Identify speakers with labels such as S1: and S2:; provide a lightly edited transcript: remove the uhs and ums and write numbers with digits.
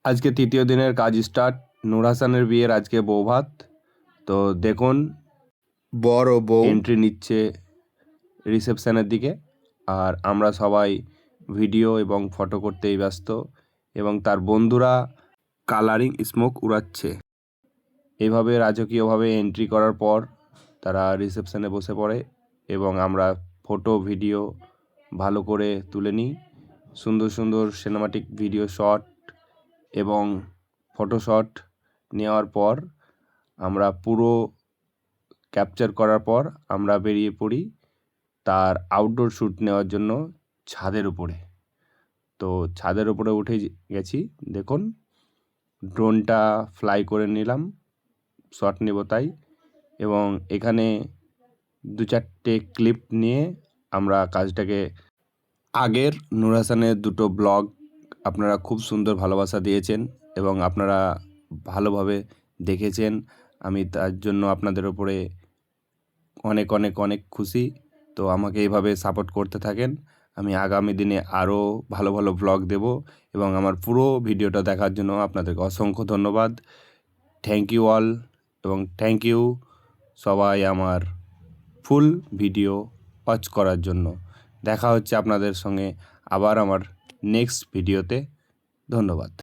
S1: আজকে তৃতীয় দিনের কাজ স্টার্ট। নূর হাসানের বিয়ের আজকে বৌভাত। তো দেখুন বর ও বউ এন্ট্রি নিচ্ছে রিসেপশনের দিকে, আর আমরা সবাই ভিডিও এবং ফটো করতেই ব্যস্ত, এবং তার বন্ধুরা কালারিং স্মোক উড়াচ্ছে। এভাবে রাজকীয়ভাবে এন্ট্রি করার পর তারা রিসেপশনে বসে পড়ে এবং আমরা ফটো ভিডিও ভালো করে তুলে নিই। সুন্দর সুন্দর সিনেমাটিক ভিডিও শট এবং ফটো শট নেওয়ার পর আমরা পুরো ক্যাপচার করার পর আমরা বেরিয়ে পড়ি তার আউটডোর শ্যুট নেওয়ার জন্য ছাদের উপরে। তো ছাদের উপরে উঠে গেছি, দেখুন ড্রোনটা ফ্লাই করে নিলাম, শট নেব তাই। এবং এখানে 2-4টে ক্লিপ নিয়ে আমরা কাজটাকে আগের নূর হাসানের 2টো ব্লগ আপনারা খুব সুন্দর ভালোবাসা দিয়েছেন এবং আপনারা ভালোভাবে দেখেছেন। আমি তার জন্য আপনাদের ওপরে অনেক অনেক অনেক খুশি। তো আমাকে এইভাবে সাপোর্ট করতে থাকেন, আমি আগামী দিনে আরও ভালো ভালো ব্লগ দেব। এবং আমার পুরো ভিডিওটা দেখার জন্য আপনাদেরকে অসংখ্য ধন্যবাদ। থ্যাংক ইউ অল, এবং থ্যাংক ইউ সবাই আমার ফুল ভিডিও ওয়াচ করার জন্য। দেখা হচ্ছে আপনাদের সঙ্গে আবার আমার নেক্সট ভিডিওতে। ধন্যবাদ।